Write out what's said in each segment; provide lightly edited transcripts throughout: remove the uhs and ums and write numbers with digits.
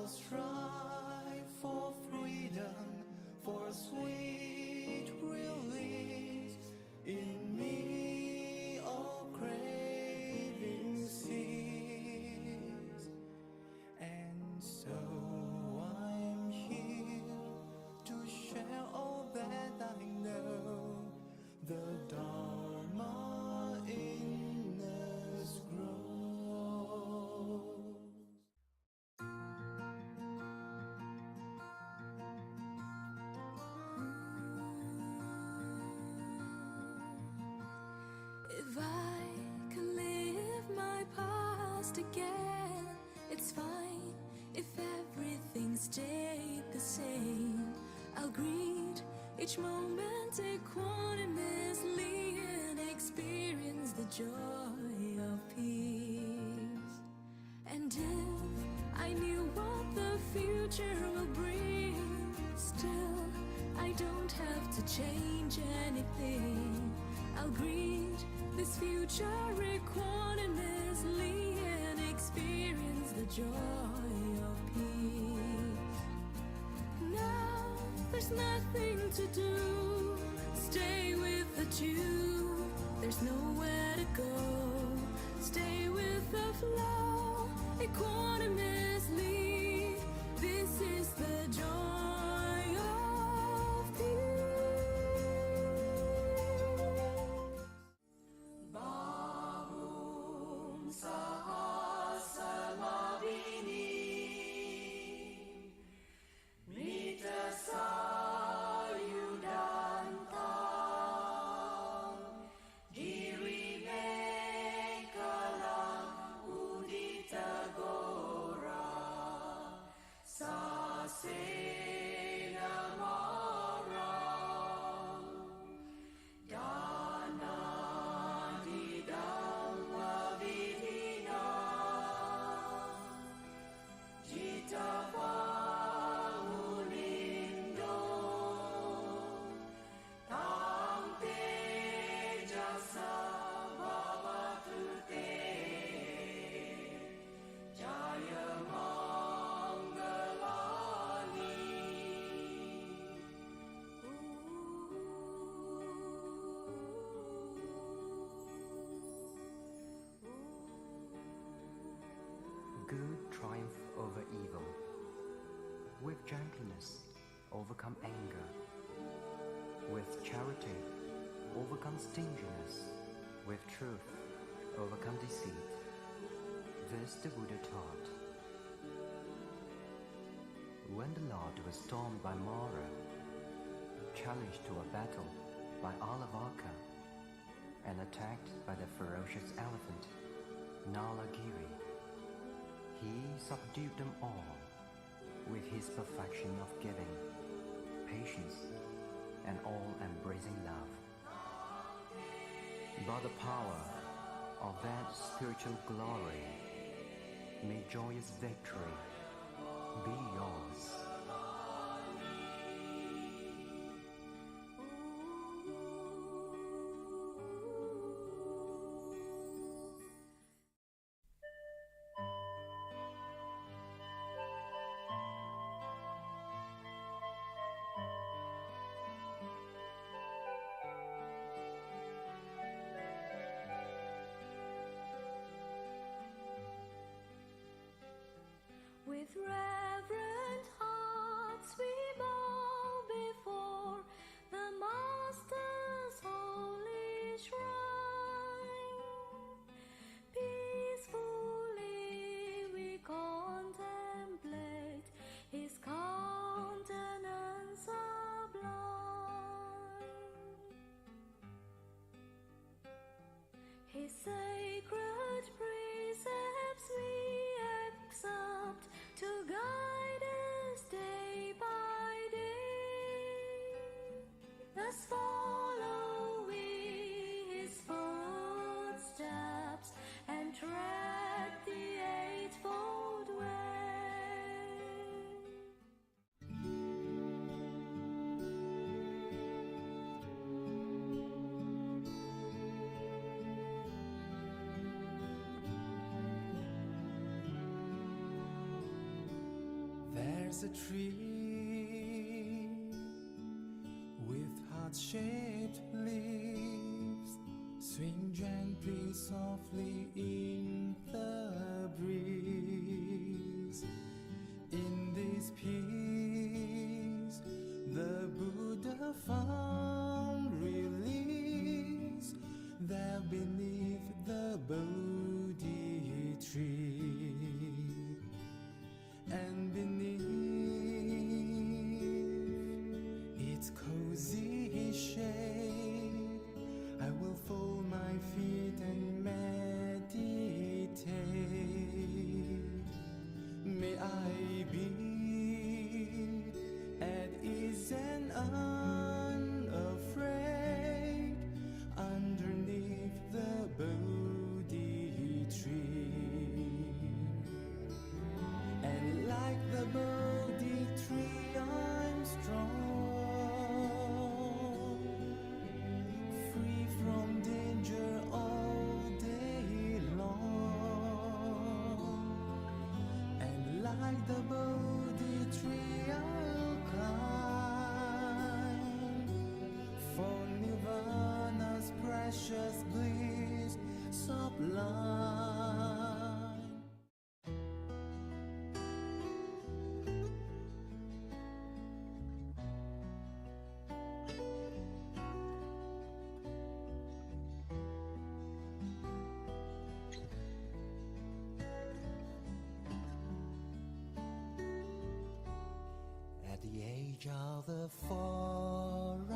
strive for freedom, for sweet release. In me all craving cease, and so I'm here to share all that I know. The Dharma in us grows. If I could live my past again, it's fine if everything stayed the same. I'll greet each moment equanimously and experience the joy of peace. And if I knew what the future will bring, still I don't have to change anything. I'll greet this future equanimously and experience the joy of peace. Now there's nothing to do, stay with the two. There's nowhere to go, stay with the flow equanimously. This is the joy of peace. Bahum sahasamabini Metta sayudantang Diri mekalang udita gora Sasena marang Dana di dhamma vidina Jita pangulindo Tangte jasa babatute Jaya Mangalani. Good triumph over evil. With gentleness, overcome anger. With charity, overcome stinginess. With truth, overcome deceit. This the Buddha taught. When the Lord was stormed by Mara, challenged to a battle by Alavaka, and attacked by the ferocious elephant, Nalagiri, he subdued them all with his perfection of giving, patience, and all-embracing love. By the power of that spiritual glory, may joyous victory be yours. With reverent hearts we bow before the Master's holy shrine. Peacefully we contemplate His countenance sublime. His sacred precepts we accept to guide us day by day. Thus follow we His footsteps and tread the eightfold way. There's a tree with heart-shaped leaves, swing gently, softly in the breeze. In this peace, the Buddha found release there beneath the Bodhi tree. And beneath its cozy shade, I will fold my feet and meditate. May I be at ease and unafraid underneath the Bodhi tree. And like the Bodhi tree, I'm strong, free from danger all day long. And like the Bodhi tree, I'll climb for Nirvana's precious bliss sublime. At the edge of the forest,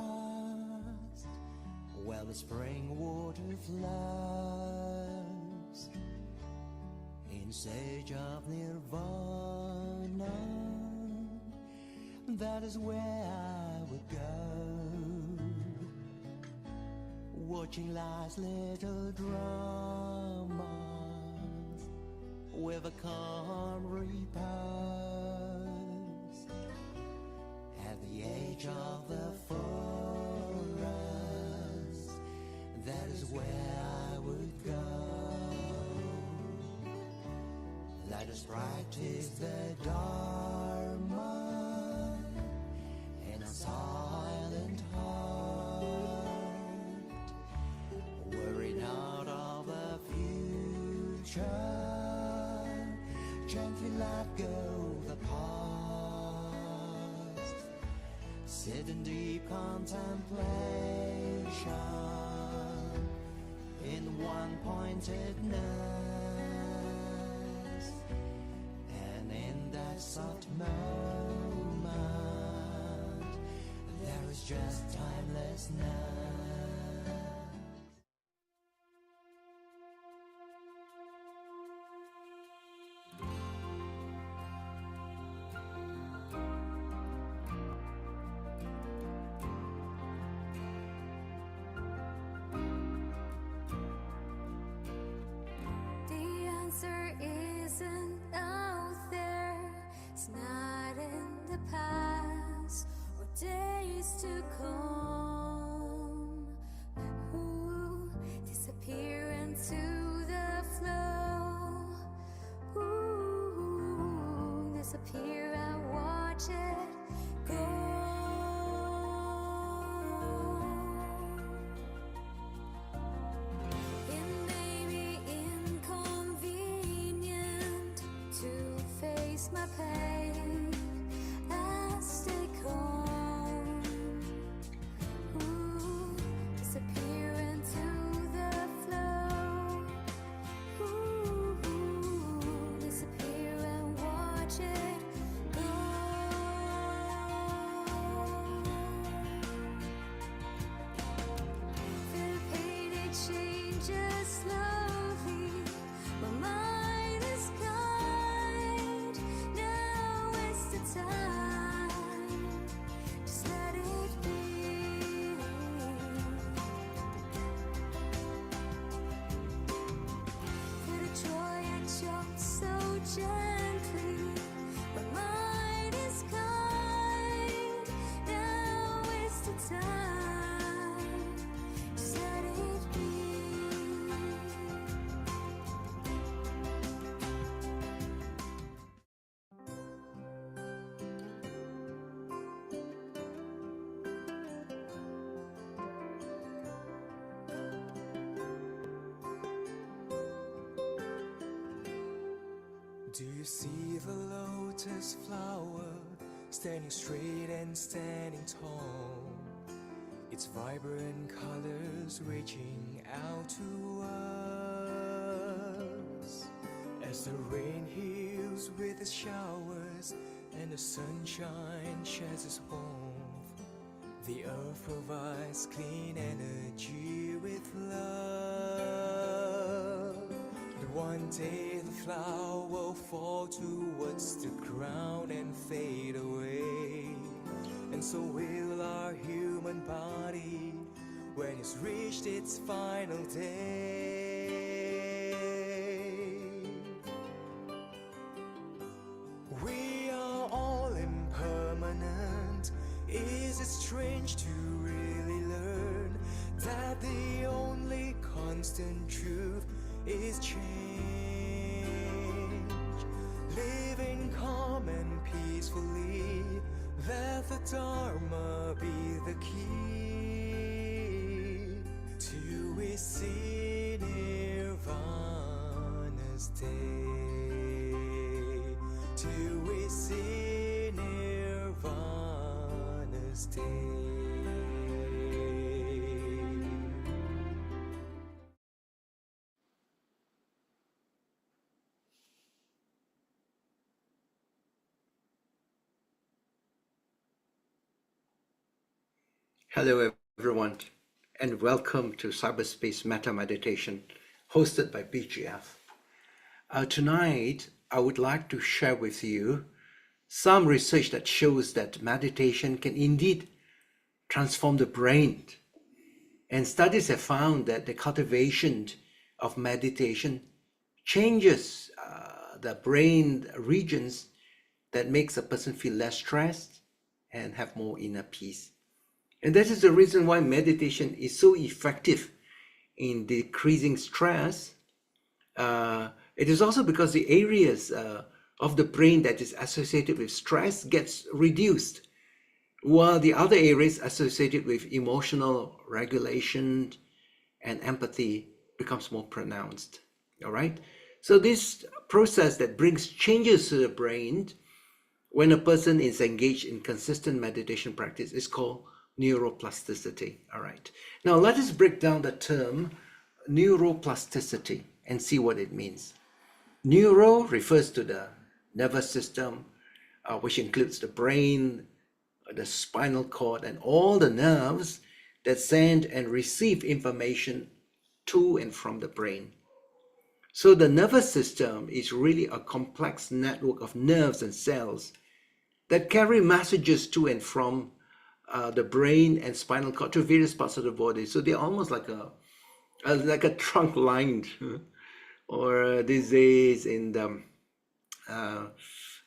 where the spring water flows, in search of nirvana, that is where I would go, watching life's little dramas with a calm repose. At the edge of the forest, that is where I would go. Let us practice the Dharma in a silent heart, worry not of the future, gently let go the past. Sit in deep contemplation in one-pointedness, and in that soft moment there is just timelessness. Isn't out there, it's not in the past or days to come. Ooh, disappear into the flow. Ooh, disappear and watch it go. My pain as they come, ooh, disappear into the flow, ooh, disappear and watch it go. Feel pain, it changes slowly, my mind is kind. Time, just let it be. Feel the joy and jump so gently. My mind is kind. Now is the time. Just let it be. Do you see the lotus flower standing straight and standing tall? Its vibrant colors reaching out to us. As the rain heals with its showers and the sunshine sheds its warmth, the earth provides clean energy with love. But one day the flower will fall towards the ground and fade away, and so will our human body when it's reached its final day. We are all impermanent. Is it strange to really learn that the only constant truth is change? Living calm and peacefully, let the Dharma be the key till we see Nirvana's day, till we see Nirvana's day. Hello everyone, and welcome to CyberSpace Metta Meditation, hosted by BGF. Tonight, I would like to share with you some research that shows that meditation can indeed transform the brain. And studies have found that the cultivation of meditation changes the brain regions that makes a person feel less stressed and have more inner peace. And that is the reason why meditation is so effective in decreasing stress. It is also because the areas of the brain that is associated with stress gets reduced, while the other areas associated with emotional regulation and empathy becomes more pronounced. All right. So this process that brings changes to the brain when a person is engaged in consistent meditation practice is called neuroplasticity. All right. Now let us break down the term neuroplasticity and see what it means. Neuro refers to the nervous system, which includes the brain, the spinal cord, and all the nerves that send and receive information to and from the brain. So the nervous system is really a complex network of nerves and cells that carry messages to and from the brain and spinal cord to various parts of the body. So they're almost like a trunk line, or these days in the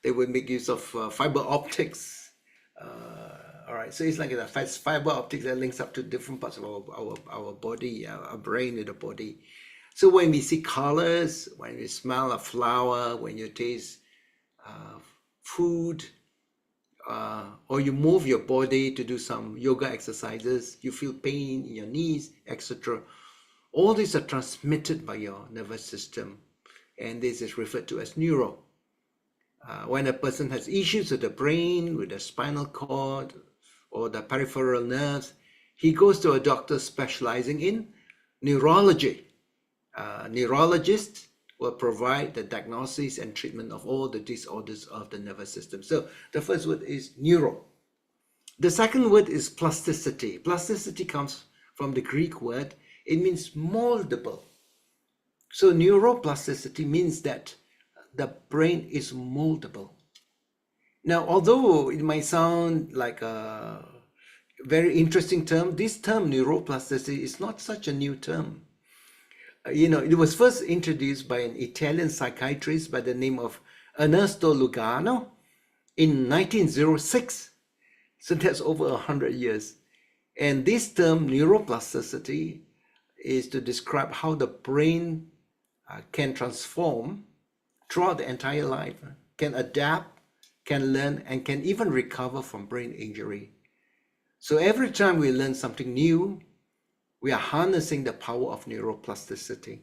they would make use of fiber optics. All right, so it's like a fiber optics that links up to different parts of our body, our brain and the body. So when we see colors, when you smell a flower, when you taste food, or you move your body to do some yoga exercises, you feel pain in your knees, etc. All these are transmitted by your nervous system, and this is referred to as neuro. When a person has issues with the brain, with the spinal cord, or the peripheral nerves, he goes to a doctor specializing in neurology. Neurologists will provide the diagnosis and treatment of all the disorders of the nervous system. So the first word is neuro. The second word is plasticity. Plasticity comes from the Greek word. It means moldable. So neuroplasticity means that the brain is moldable. Now, although it might sound like a very interesting term, this term neuroplasticity is not such a new term. It was first introduced by an Italian psychiatrist by the name of Ernesto Lugano in 1906. So that's over 100 years. And this term neuroplasticity is to describe how the brain can transform throughout the entire life, can adapt, can learn, and can even recover from brain injury. So every time we learn something new, we are harnessing the power of neuroplasticity.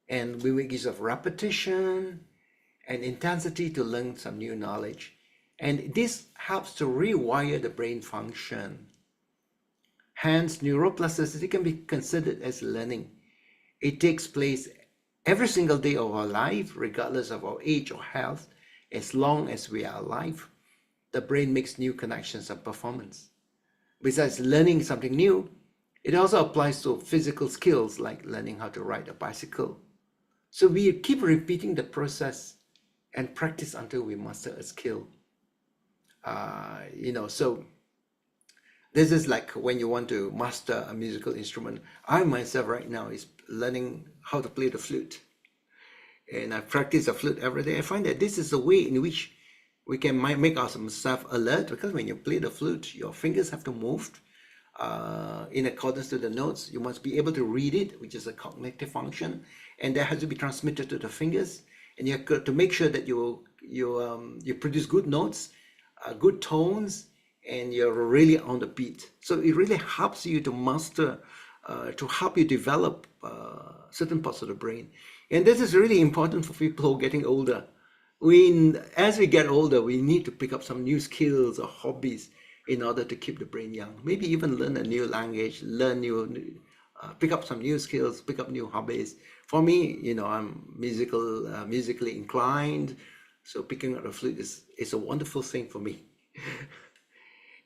And we make use of repetition and intensity to learn some new knowledge. And this helps to rewire the brain function. Hence, neuroplasticity can be considered as learning. It takes place every single day of our life, regardless of our age or health. As long as we are alive, the brain makes new connections and performance. Besides learning something new, it also applies to physical skills like learning how to ride a bicycle. So we keep repeating the process and practice until we master a skill. So this is like when you want to master a musical instrument. I myself right now is learning how to play the flute. And I practice the flute every day. I find that this is a way in which we can make ourselves alert, because when you play the flute, your fingers have to move in accordance to the notes. You must be able to read it, which is a cognitive function, and that has to be transmitted to the fingers. And you have got to make sure that you produce good notes, good tones, and you're really on the beat. So it really helps you to master, to help you develop certain parts of the brain. And this is really important for people who are getting older. As we get older, we need to pick up some new skills or hobbies in order to keep the brain young. Maybe even learn a new language, pick up some new skills, pick up new hobbies. For me, I'm musically inclined, so picking up the flute is a wonderful thing for me.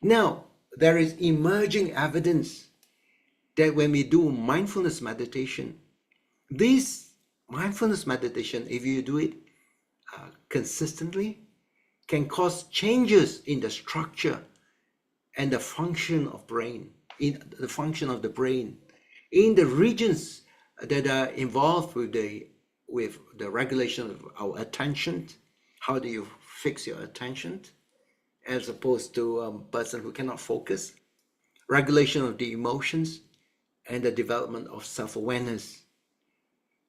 Now, there is emerging evidence that when we do mindfulness meditation, this mindfulness meditation, if you do it consistently, can cause changes in the structure and the function of the brain, in the regions that are involved with the regulation of our attention. How do you fix your attention, as opposed to a person who cannot focus? Regulation of the emotions and the development of self-awareness.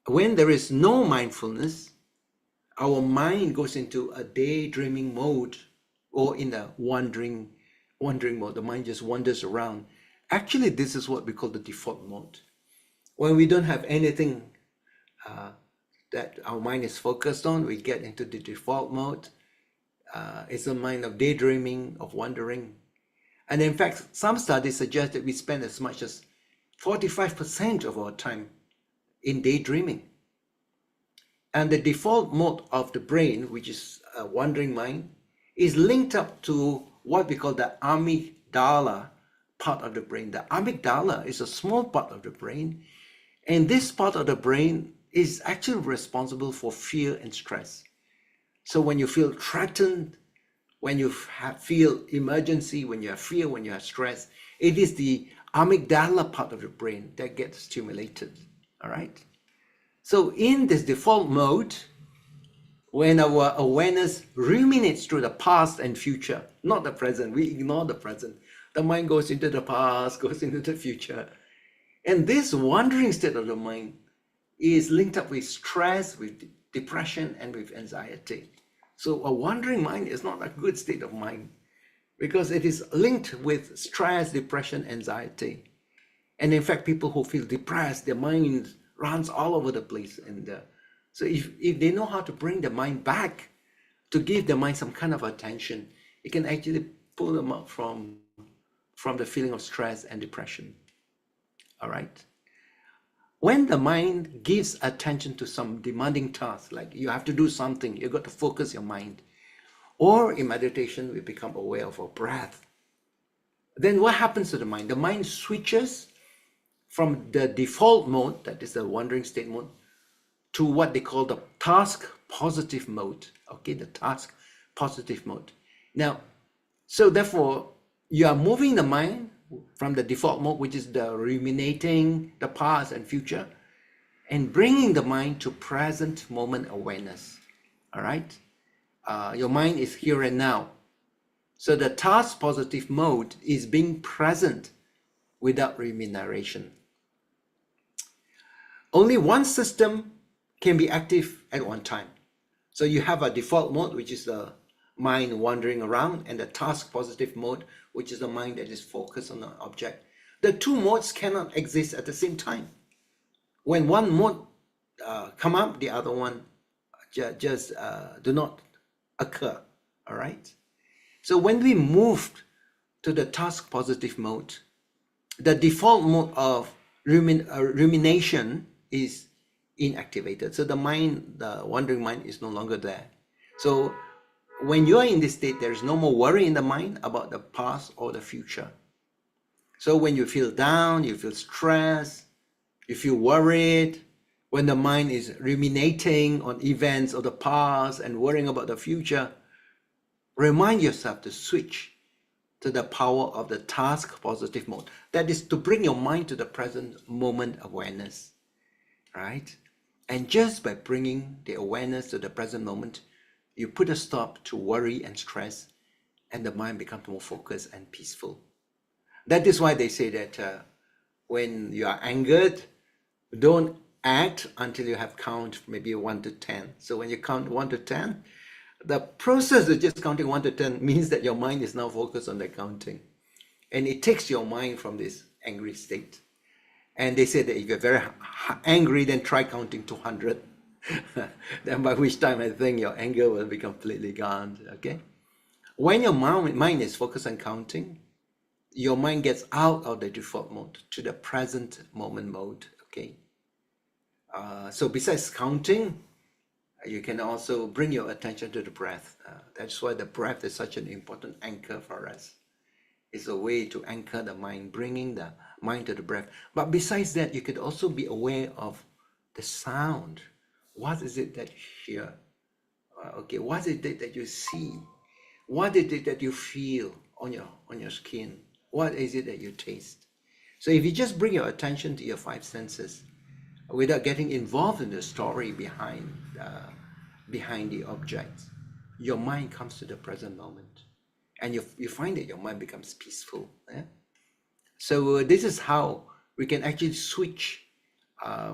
When there is no mindfulness, our mind goes into a daydreaming mode, or in a wandering mode. The mind just wanders around. Actually, this is what we call the default mode. When we don't have anything that our mind is focused on, we get into the default mode. It's a mind of daydreaming, of wandering. And in fact, some studies suggest that we spend as much as 45% of our time in daydreaming. And the default mode of the brain, which is a wandering mind, is linked up to what we call the amygdala part of the brain. The amygdala is a small part of the brain, and this part of the brain is actually responsible for fear and stress. So when you feel threatened, when you feel emergency, when you have fear, when you have stress, it is the amygdala part of the brain that gets stimulated. All right. So in this default mode, when our awareness ruminates through the past and future, not the present, we ignore the present. The mind goes into the past, goes into the future. And this wandering state of the mind is linked up with stress, with depression, and with anxiety. So a wandering mind is not a good state of mind, because it is linked with stress, depression, anxiety. And in fact, people who feel depressed, their mind runs all over the place. And so if they know how to bring the mind back, to give the mind some kind of attention, it can actually pull them up from the feeling of stress and depression. All right. When the mind gives attention to some demanding task, like you have to do something, you got to focus your mind. Or in meditation, we become aware of our breath. Then what happens to the mind? The mind switches from the default mode, that is the wandering state mode, to what they call the task positive mode. Okay, the task positive mode. Now, so therefore, you are moving the mind from the default mode, which is the ruminating, the past and future, and bringing the mind to present moment awareness. All right? Your mind is here and now. So the task positive mode is being present without rumination. Only one system can be active at one time. So you have a default mode, which is the mind wandering around, and the task positive mode, which is the mind that is focused on an object. The two modes cannot exist at the same time. When one mode come up, the other one just do not occur. All right. So when we moved to the task positive mode, the default mode of rumination is inactivated. So the mind, the wandering mind, is no longer there. So when you're in this state, there is no more worry in the mind about the past or the future. So when you feel down, you feel stressed, you feel worried, when the mind is ruminating on events of the past and worrying about the future, remind yourself to switch to the power of the task positive mode. That is to bring your mind to the present moment awareness, right? And just by bringing the awareness to the present moment, you put a stop to worry and stress, and the mind becomes more focused and peaceful. That is why they say that when you are angered, don't act until you have count maybe 1 to 10. So when you count 1 to 10, the process of just counting 1 to 10 means that your mind is now focused on the counting. And it takes your mind from this angry state. And they say that if you're very angry, then try counting to 100. Then by which time I think your anger will be completely gone. Okay? When your mind is focused on counting, your mind gets out of the default mode to the present moment mode. Okay? So besides counting, you can also bring your attention to the breath. That's why the breath is such an important anchor for us. It's a way to anchor the mind, bringing the mind to the breath. But besides that, you could also be aware of the sound. What is it that you hear? Okay, what is it that you see? What is it that you feel on your skin? What is it that you taste? So if you just bring your attention to your 5 senses, without getting involved in the story behind the object, your mind comes to the present moment, and you find that your mind becomes peaceful. So this is how we can actually switch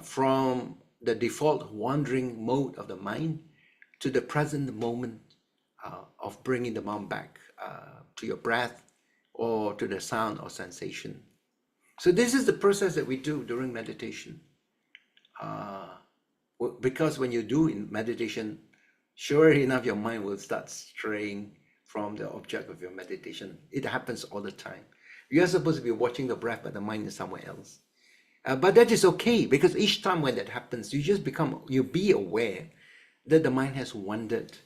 from the default wandering mode of the mind to the present moment of bringing the mind back to your breath or to the sound or sensation. So this is the process that we do during meditation. Because when you do in meditation, sure enough, your mind will start straying from the object of your meditation. It happens all the time. You are supposed to be watching the breath, but the mind is somewhere else. But that is okay, because each time when that happens, you be aware that the mind has wandered.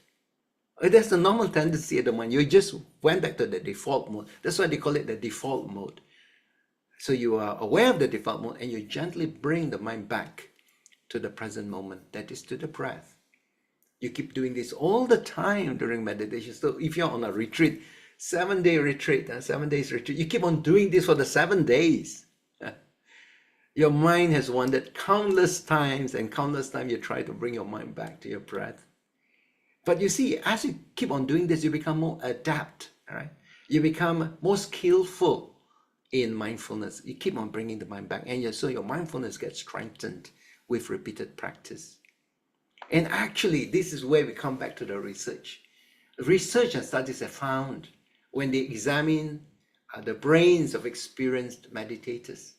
That's the normal tendency of the mind. You just went back to the default mode. That's why they call it the default mode. So you are aware of the default mode, and you gently bring the mind back to the present moment, that is to the breath. You keep doing this all the time during meditation. So if you're on a retreat, 7-day retreat, 7 days retreat, you keep on doing this for the 7 days. Your mind has wandered countless times, and countless times you try to bring your mind back to your breath. But you see, as you keep on doing this, you become more adept, right? You become more skillful in mindfulness. You keep on bringing the mind back, and so your mindfulness gets strengthened with repeated practice. And actually, this is where we come back to the research. Research and studies have found, when they examine the brains of experienced meditators,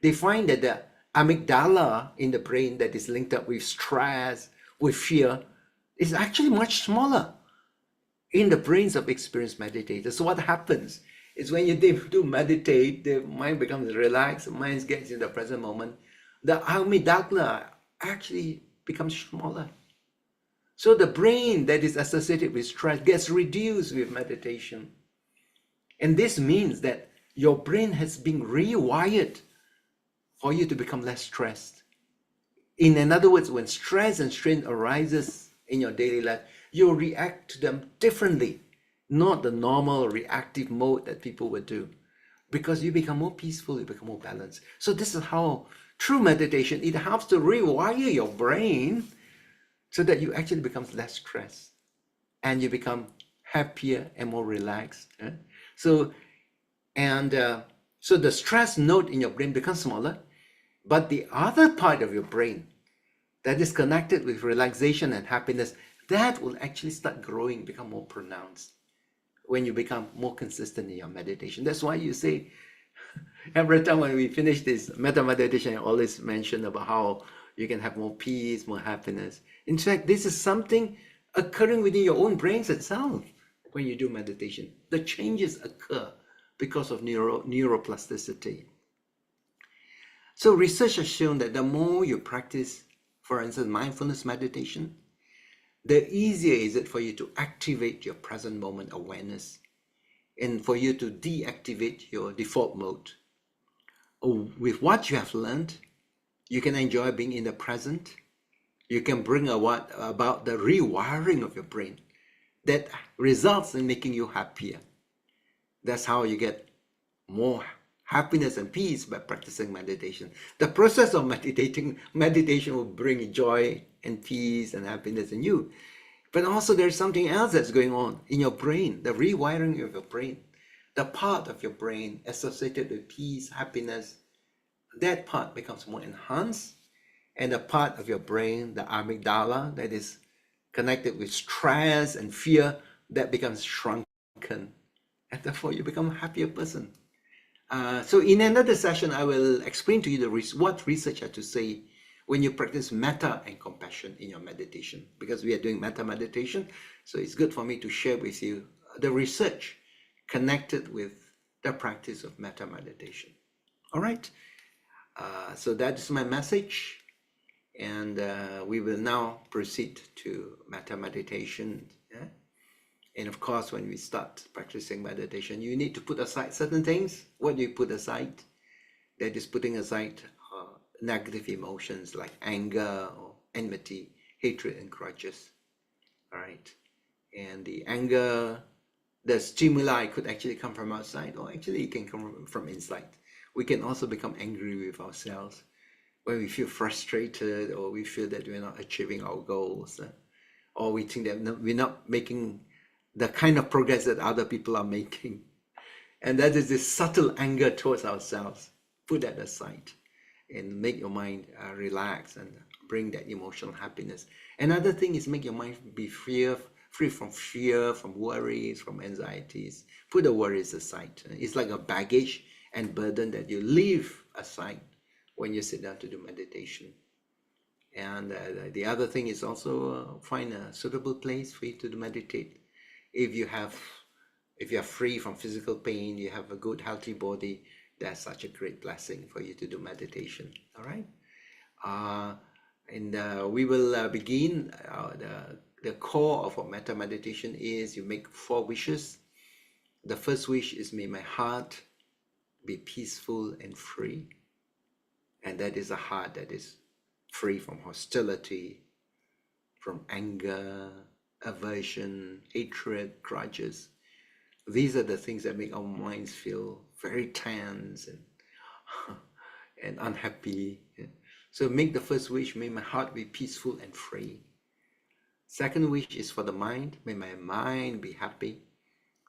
they find that the amygdala in the brain that is linked up with stress, with fear, is actually much smaller in the brains of experienced meditators. So what happens is when you do meditate, the mind becomes relaxed, the mind gets in the present moment, the amygdala actually becomes smaller. So the brain that is associated with stress gets reduced with meditation. And this means that your brain has been rewired for you to become less stressed. In other words, when stress and strain arises in your daily life, you react to them differently, not the normal reactive mode that people would do, because you become more peaceful, you become more balanced. So this is how, through meditation, it helps to rewire your brain so that you actually become less stressed and you become happier and more relaxed. So the stress node in your brain becomes smaller, but the other part of your brain that is connected with relaxation and happiness, that will actually start growing, become more pronounced when you become more consistent in your meditation. That's why you say, every time when we finish this metta meditation, I always mention about how You can have more peace, more happiness. In fact, this is something occurring within your own brains itself when you do meditation. The changes occur because of neuroplasticity. So research has shown that the more you practice, for instance, mindfulness meditation, the easier is it for you to activate your present moment awareness and for you to deactivate your default mode. With what you have learned, you can enjoy being in the present. You can bring about the rewiring of your brain that results in making you happier. That's how you get more happiness and peace by practicing meditation. The process of meditation will bring joy and peace and happiness in you. But also there's something else that's going on in your brain, the rewiring of your brain. The part of your brain associated with peace, happiness, that part becomes more enhanced. And the part of your brain, the amygdala, that is connected with stress and fear, that becomes shrunken. And therefore you become a happier person. So in another session, I will explain to you what research had to say when you practice metta and compassion in your meditation, because we are doing metta meditation. So it's good for me to share with you the research connected with the practice of metta meditation. All right. So that is my message. And we will now proceed to metta meditation. Yeah? And of course, when we start practicing meditation, you need to put aside certain things. What do you put aside? That is putting aside negative emotions like anger or enmity, hatred, and grudges. All right. And the anger, the stimuli could actually come from outside, or actually it can come from inside. We can also become angry with ourselves when we feel frustrated, or we feel that we're not achieving our goals, or we think that we're not making the kind of progress that other people are making. And that is this subtle anger towards ourselves. Put that aside and make your mind relax and bring that emotional happiness. Another thing is make your mind be free from fear, from worries, from anxieties. Put the worries aside. It's like a baggage and burden that you leave aside when you sit down to do meditation. And the other thing is also find a suitable place for you to meditate. If you are free from physical pain, you have a good healthy body, that's such a great blessing for you to do meditation. All right. And we will begin. The core of our metta meditation is you make 4 wishes. The first wish is, may my heart be peaceful and free. And that is a heart that is free from hostility, from anger, aversion, hatred, grudges. These are the things that make our minds feel very tense and unhappy. So make the first wish, may my heart be peaceful and free. Second wish is for the mind, may my mind be happy.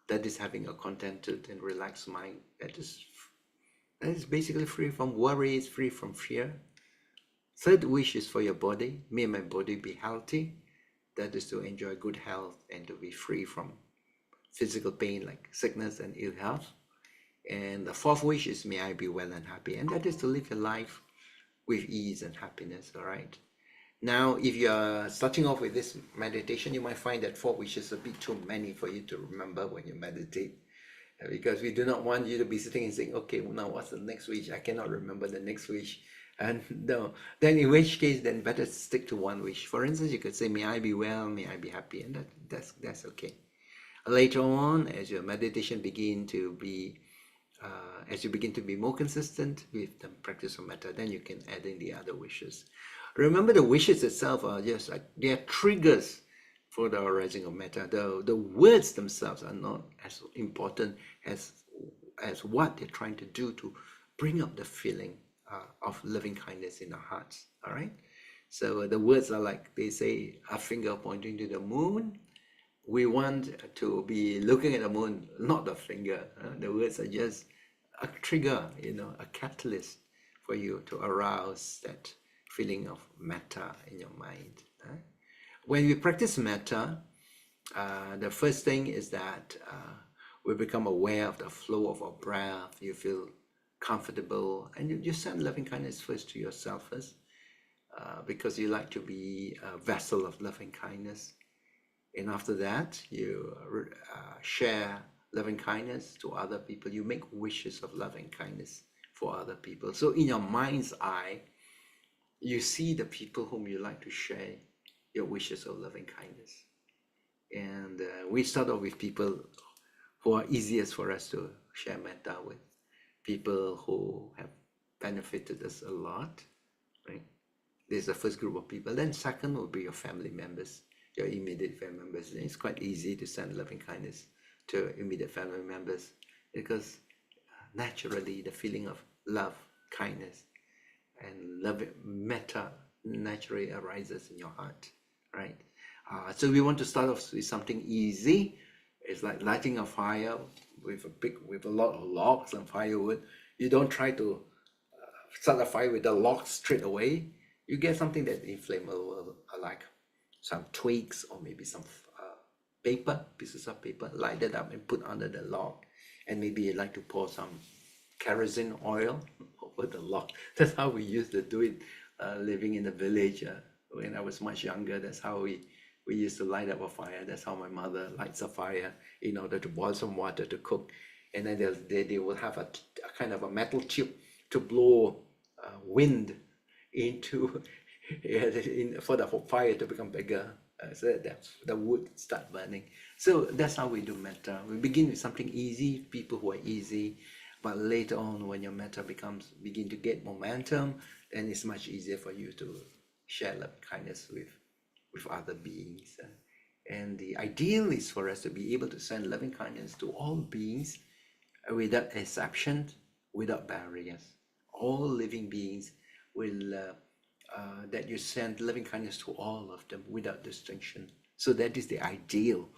That is having a contented and relaxed mind. That is basically free from worries, free from fear. Third wish is for your body, may my body be healthy. That is to enjoy good health and to be free from physical pain like sickness and ill health. And the fourth wish is, may I be well and happy. And that is to live your life with ease and happiness. All right. Now, if you're starting off with this meditation, you might find that 4 wishes a bit too many for you to remember when you meditate. Because we do not want you to be sitting and saying, okay, well, now what's the next wish? I cannot remember the next wish. And no, then in which case, then better stick to 1 wish. For instance, you could say, may I be well, may I be happy. And that's okay. Later on, as your meditation begin to be, as you begin to be more consistent with the practice of metta, then you can add in the other wishes. Remember, the wishes itself are just like, they are triggers for the arising of metta. The words themselves are not as important as what they're trying to do to bring up the feeling of loving kindness in our hearts. All right. So the words are like, they say, a finger pointing to the moon. We want to be looking at the moon, not the finger. The words are just a trigger, a catalyst for you to arouse that feeling of metta in your mind. When we practice metta, the first thing is that we become aware of the flow of our breath. You feel comfortable, and you send loving kindness first to yourself first. because you like to be a vessel of loving kindness. And after that, you share loving kindness to other people. You make wishes of loving kindness for other people. So in your mind's eye, you see the people whom you like to share your wishes of loving kindness. And we start off with people who are easiest for us to share metta with, people who have benefited us a lot, right? This is the first group of people. Then second will be your family members, your immediate family members. And it's quite easy to send loving kindness to immediate family members because naturally the feeling of love, kindness, and love, metta naturally arises in your heart, right? So we want to start off with something easy. It's like lighting a fire with a lot of logs and firewood. You don't try to start a fire with the logs straight away. You get something that's inflammable, like some twigs or maybe some pieces of paper, light it up and put under the log. And maybe you like to pour some kerosene oil over the log. That's how we used to do it living in the village when I was much younger. That's how we used to light up a fire. That's how my mother lights a fire in order to boil some water to cook. And then they will have a kind of a metal tube to blow wind into for the fire to become bigger, so that the wood start burning. So that's how we do metta. We begin with something easy, people who are easy, but later on when your metta begin to get momentum, then it's much easier for you to share love kindness with other beings. And the ideal is for us to be able to send loving kindness to all beings without exception, without barriers. All living beings will that you send loving kindness to all of them without distinction. So that is the ideal.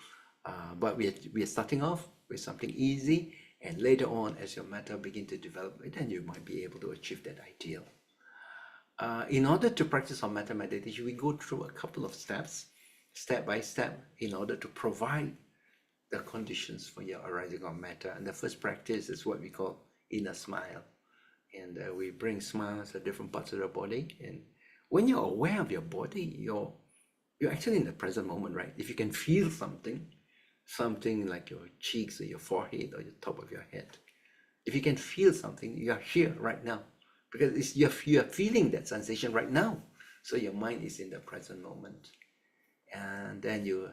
But we are starting off with something easy, and later on, as your metta begin to develop, then you might be able to achieve that ideal. In order to practice our metta meditation, we go through a couple of steps, step by step, in order to provide the conditions for your arising of metta. And the first practice is what we call inner smile. And we bring smiles at different parts of the body. And when you're aware of your body, you're actually in the present moment, right? If you can feel something like your cheeks or your forehead or the top of your head, if you can feel something, you are here right now, because you're feeling that sensation right now. So your mind is in the present moment. And then you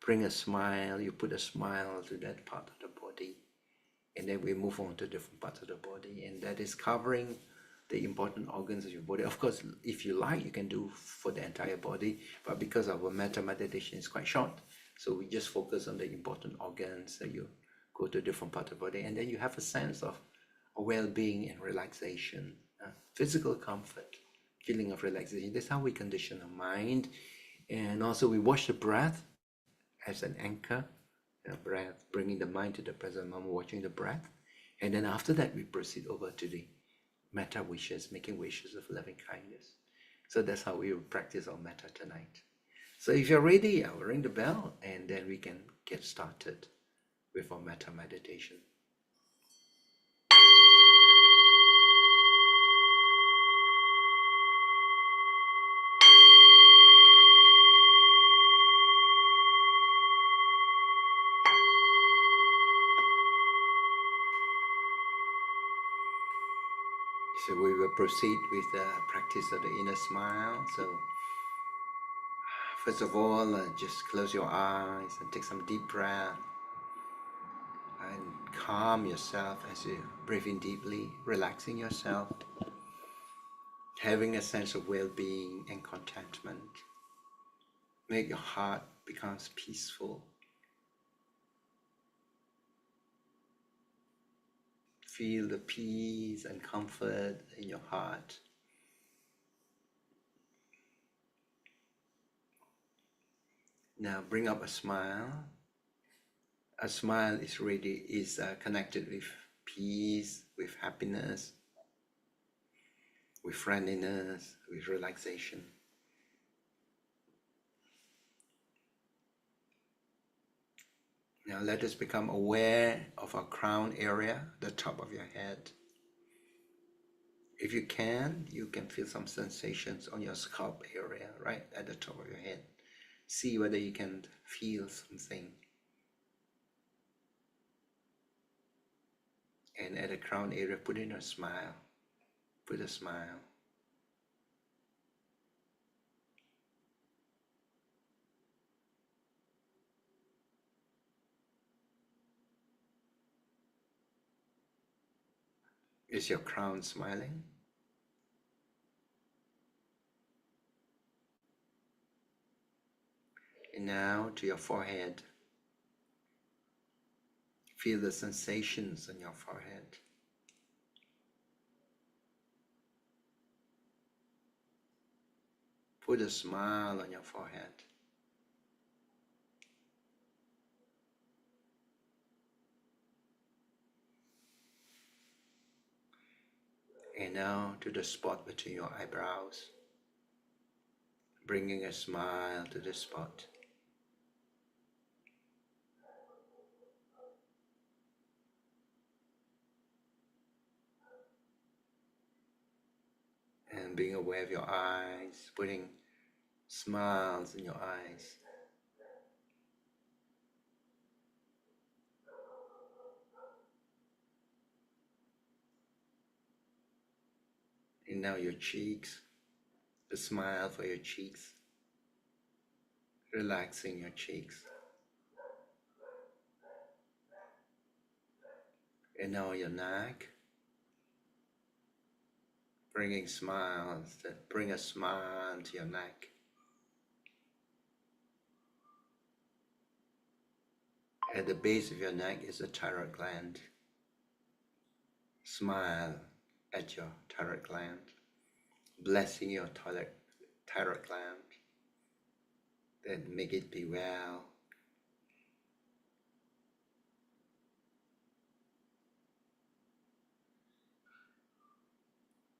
bring a smile, you put a smile to that part of the body. And then we move on to different parts of the body, and that is covering the important organs of your body. Of course, if you like, you can do for the entire body, but because our metta meditation is quite short, so we just focus on the important organs. So you go to different parts of the body, and then you have a sense of well-being and relaxation, physical comfort, feeling of relaxation. That's how we condition our mind. And also we watch the breath as an anchor. Breath, bringing the mind to the present moment, watching the breath. And then after that, we proceed over to the metta wishes, making wishes of loving kindness. So that's how we will practice our metta tonight. So if you're ready, I'll ring the bell, and then we can get started with our metta meditation. So we will proceed with the practice of the inner smile. So first of all, just close your eyes and take some deep breath and calm yourself as you breathe in deeply, relaxing yourself, having a sense of well-being and contentment. Make your heart becomes peaceful. Feel the peace and comfort in your heart. Now bring up a smile. A smile is connected with peace, with happiness, with friendliness, with relaxation. Now let us become aware of our crown area, the top of your head. If you can feel some sensations on your scalp area, right at the top of your head. See whether you can feel something. And at the crown area, put in a smile. Put a smile. Is your crown smiling? And now to your forehead. Feel the sensations on your forehead. Put a smile on your forehead. And now to the spot between your eyebrows, bringing a smile to the spot. And being aware of your eyes, putting smiles in your eyes. And now your cheeks, a smile for your cheeks, relaxing your cheeks. And now your neck, bringing smiles that bring a smile to your neck. At the base of your neck is the thyroid gland. Smile at your thyroid gland, blessing your thyroid gland, then make it be well.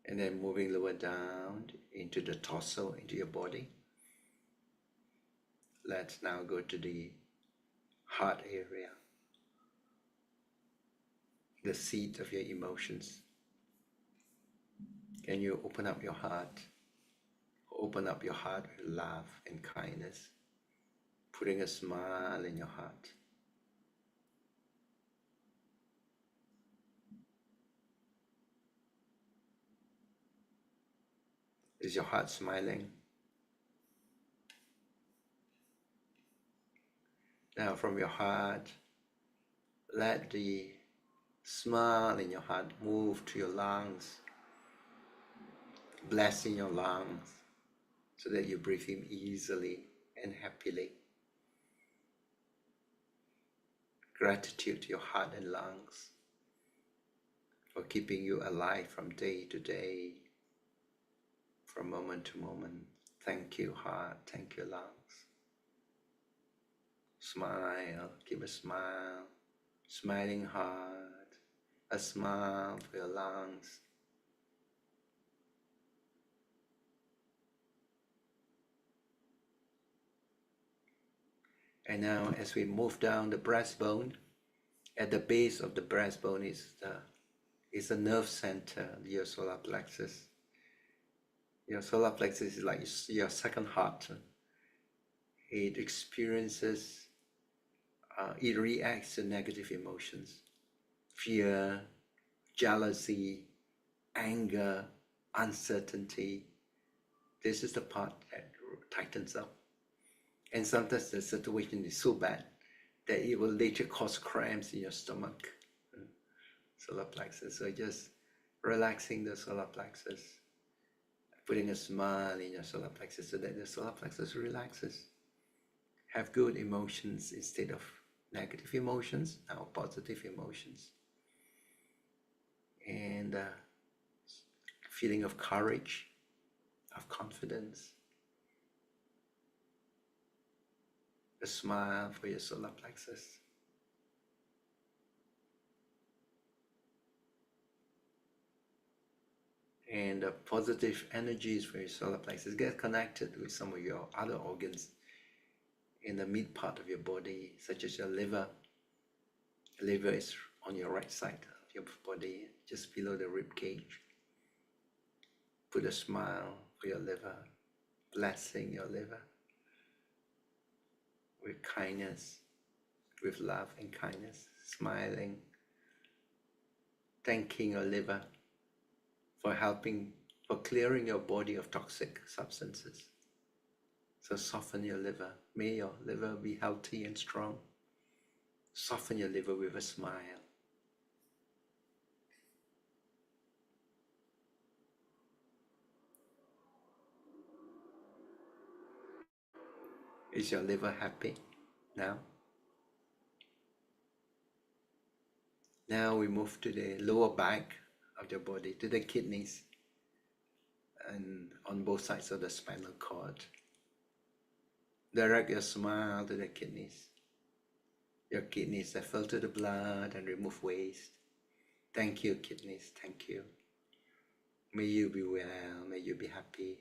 And then moving lower down into the torso, into your body. Let's now go to the heart area, the seat of your emotions. Can you open up your heart? Open up your heart with love and kindness, putting a smile in your heart. Is your heart smiling? Now from your heart, let the smile in your heart move to your lungs, blessing your lungs so that you breathe in easily and happily. Gratitude to your heart and lungs for keeping you alive from day to day, from moment to moment. Thank you, heart. Thank you, lungs. Smile. Give a smile. Smiling heart. A smile for your lungs. And now as we move down the breastbone, at the base of the breastbone is the nerve center, your solar plexus. Your solar plexus is like your second heart. It experiences, it reacts to negative emotions, fear, jealousy, anger, uncertainty. This is the part that tightens up. And sometimes the situation is so bad that it will later cause cramps in your stomach, solar plexus. So just relaxing the solar plexus, putting a smile in your solar plexus so that the solar plexus relaxes. Have good emotions instead of negative emotions, now positive emotions. And feeling of courage, of confidence. A smile for your solar plexus. And positive energies for your solar plexus. Get connected with some of your other organs in the mid part of your body, such as your liver. The liver is on your right side of your body, just below the rib cage. Put a smile for your liver, blessing your liver with kindness, with love and kindness, smiling, thanking your liver for helping, for clearing your body of toxic substances. So soften your liver. May your liver be healthy and strong. Soften your liver with a smile. Is your liver happy now? Now we move to the lower back of your body, to the kidneys, and on both sides of the spinal cord. Direct your smile to the kidneys. Your kidneys that filter the blood and remove waste. Thank you, kidneys. Thank you. May you be well. May you be happy.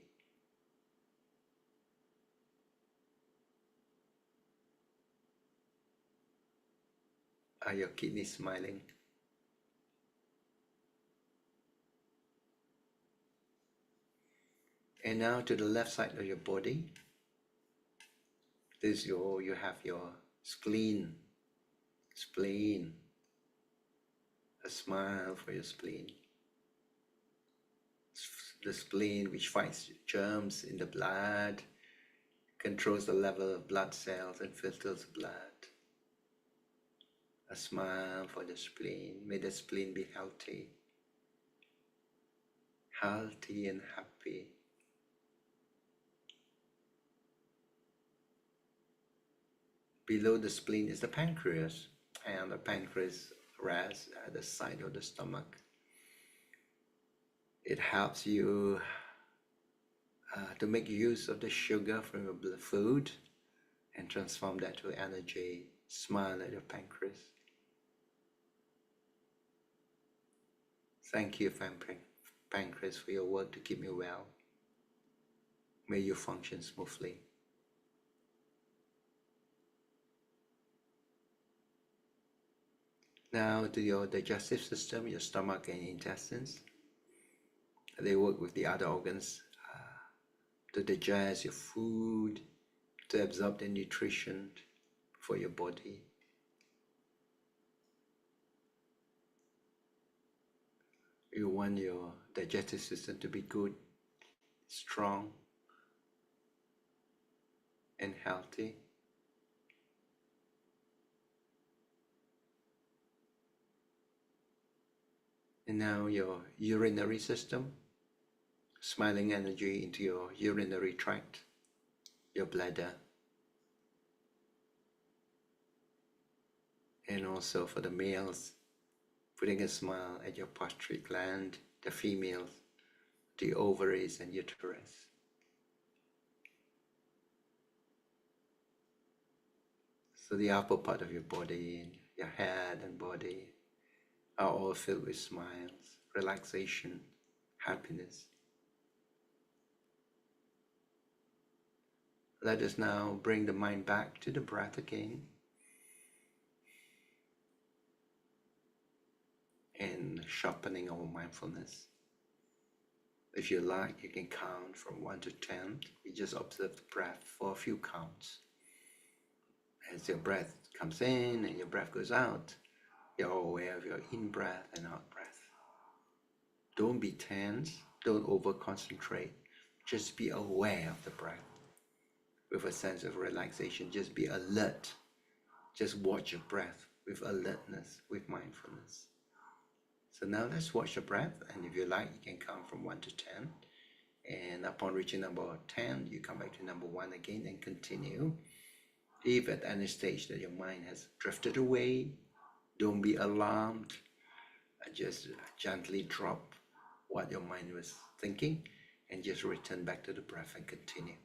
Are your kidneys smiling? And now to the left side of your body. This is you have your spleen. Spleen. A smile for your spleen. The spleen, which fights germs in the blood, controls the level of blood cells and filters blood. A smile for the spleen. May the spleen be healthy. Healthy and happy. Below the spleen is the pancreas, and the pancreas rests at the side of the stomach. It helps you to make use of the sugar from your food and transform that to energy. Smile at your pancreas. Thank you, pancreas, for your work to keep me well. May you function smoothly. Now to your digestive system, your stomach and intestines. They work with the other organs to digest your food, to absorb the nutrition for your body. You want your digestive system to be good, strong, and healthy. And now your urinary system, smiling energy into your urinary tract, your bladder, and also for the males, putting a smile at your pituitary gland, the females, the ovaries and uterus. So the upper part of your body, your head and body are all filled with smiles, relaxation, happiness. Let us now bring the mind back to the breath again. And sharpening our mindfulness. If you like, you can count from 1 to 10. You just observe the breath for a few counts. As your breath comes in and your breath goes out, you're aware of your in-breath and out-breath. Don't be tense, don't over-concentrate. Just be aware of the breath. With a sense of relaxation, just be alert. Just watch your breath with alertness, with mindfulness. So now let's watch your breath, and if you like, you can count from 1 to 10. And upon reaching number 10, you come back to number 1 again and continue. If at any stage that your mind has drifted away, don't be alarmed. Just gently drop what your mind was thinking and just return back to the breath and continue.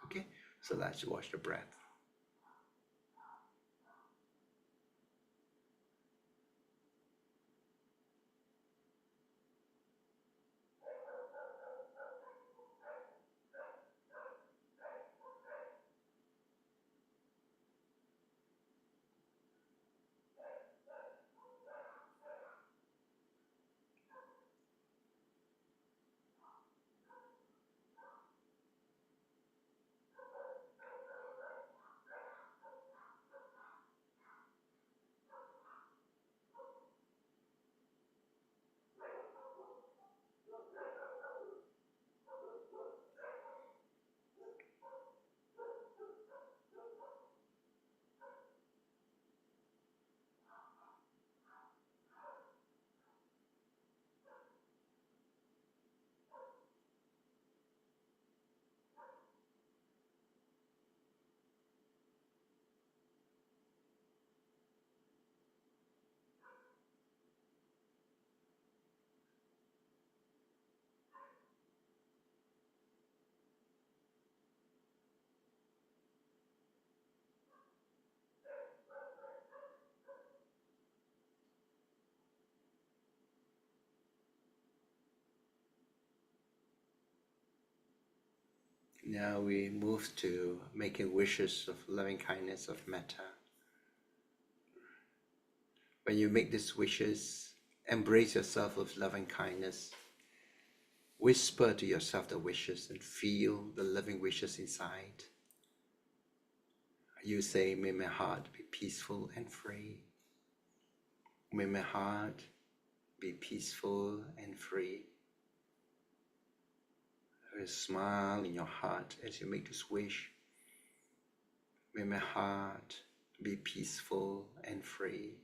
Okay, so let's watch the breath. Now we move to making wishes of loving kindness, of metta. When you make these wishes, embrace yourself with loving kindness. Whisper to yourself the wishes and feel the loving wishes inside. You say, may my heart be peaceful and free. May my heart be peaceful and free. There is a smile in your heart as you make this wish. May my heart be peaceful and free.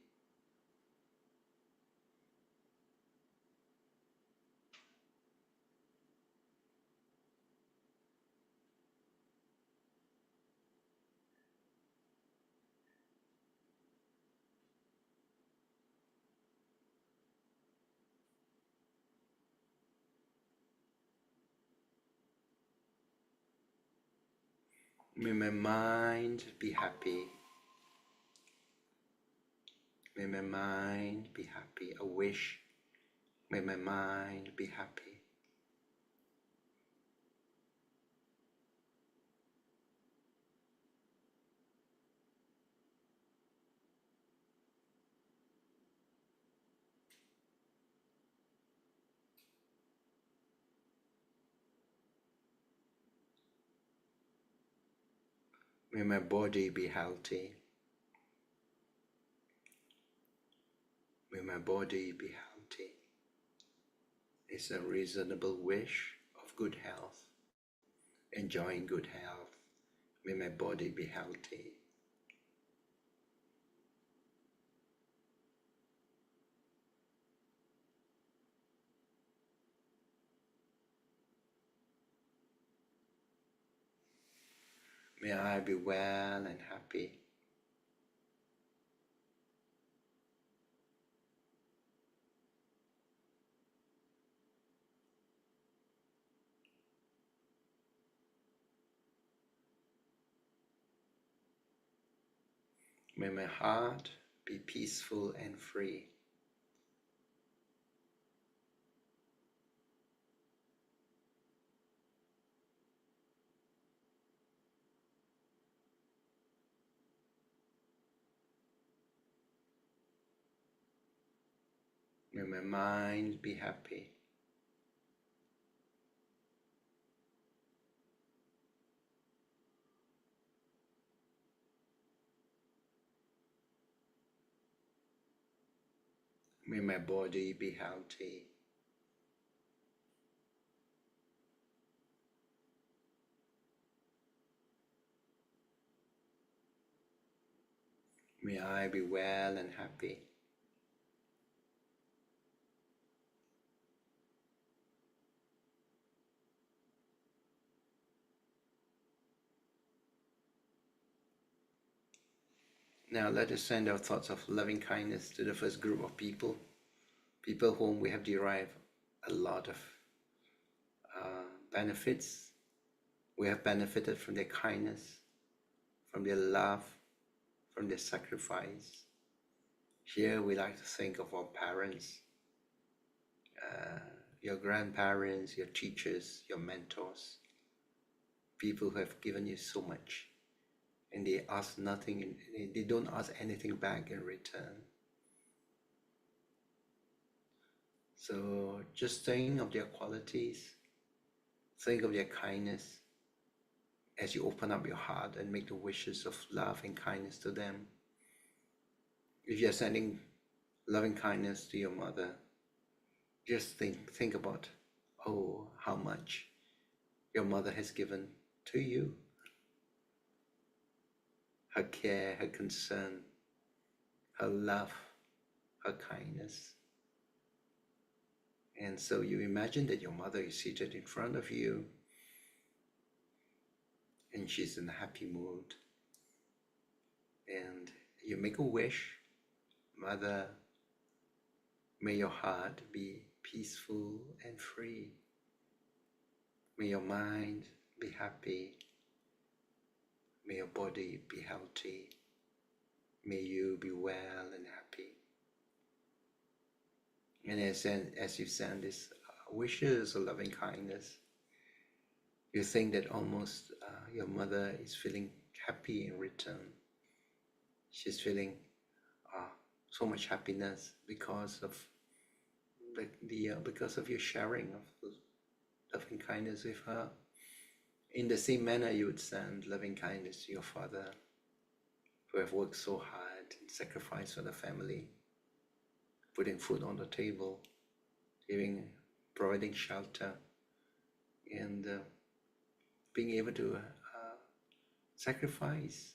May my mind be happy. May my mind be happy. A wish. May my mind be happy. May my body be healthy. May my body be healthy. It's a reasonable wish of good health, enjoying good health. May my body be healthy. May I be well and happy. May my heart be peaceful and free. May my mind be happy. May my body be healthy. May I be well and happy. Now let us send our thoughts of loving kindness to the first group of people whom we have derived a lot of benefits. We have benefited from their kindness, from their love, from their sacrifice. Here we like to think of our parents, your grandparents, your teachers, your mentors, people who have given you so much, and they ask nothing, they don't ask anything back in return. So just think of their qualities, think of their kindness as you open up your heart and make the wishes of love and kindness to them. If you're sending loving kindness to your mother, just think about, oh, how much your mother has given to you. Her care, her concern, her love, her kindness. And so you imagine that your mother is seated in front of you and she's in a happy mood. And you make a wish, Mother, may your heart be peaceful and free. May your mind be happy. May your body be healthy. May you be well and happy. And as you send these wishes of loving kindness, You think that almost your mother is feeling happy in return. She's feeling so much happiness because of because of your sharing of loving kindness with her. In the same manner, you would send loving kindness to your father, who have worked so hard and sacrificed for the family, putting food on the table, providing shelter, and being able to sacrifice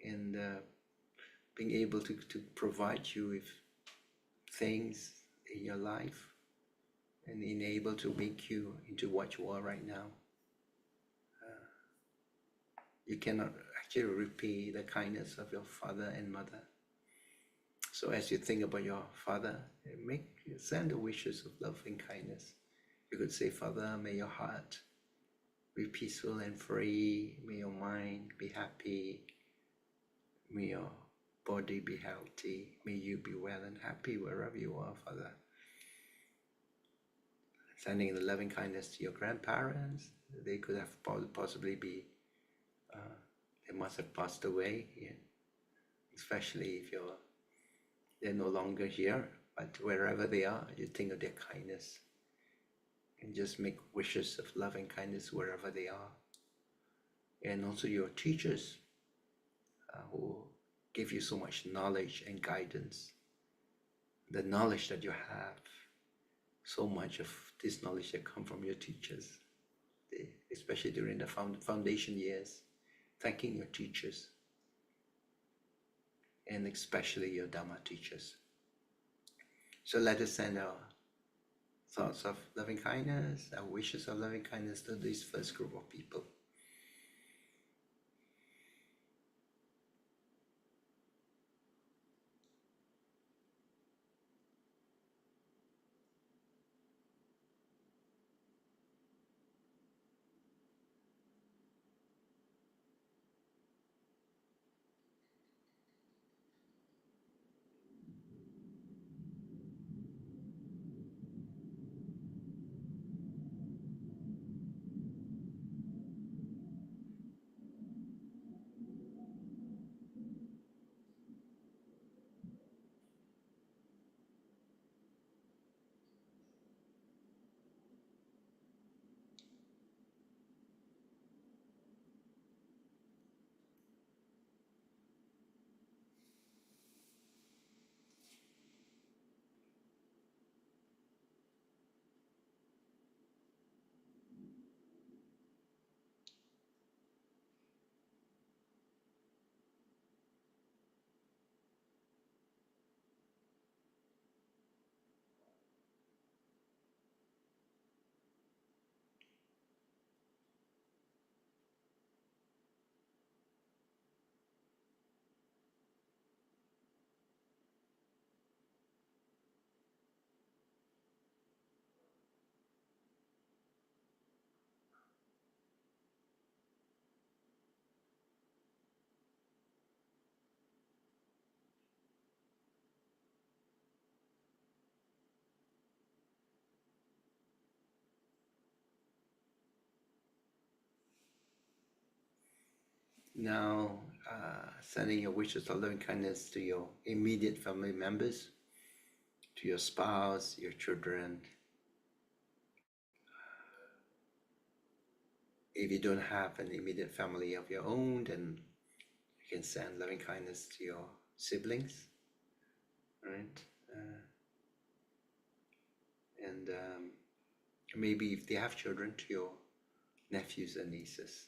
and being able to provide you with things in your life and enable to make you into what you are right now. You cannot actually repay the kindness of your father and mother. So as you think about your father, send the wishes of love and kindness. You could say, Father, may your heart be peaceful and free. May your mind be happy. May your body be healthy. May you be well and happy wherever you are, Father. Sending the loving kindness to your grandparents. They could have possibly be, they must have passed away, yeah. Especially if they're no longer here, but wherever they are, you think of their kindness and just make wishes of love and kindness wherever they are. And also your teachers who give you so much knowledge and guidance. The knowledge that you have, so much of this knowledge that come from your teachers, especially during the foundation years, thanking your teachers, and especially your Dharma teachers. So let us send our thoughts of loving kindness, our wishes of loving kindness to this first group of people. Now, sending your wishes of loving kindness to your immediate family members, to your spouse, your children. If you don't have an immediate family of your own, then you can send loving kindness to your siblings, right? And maybe if they have children, to your nephews and nieces.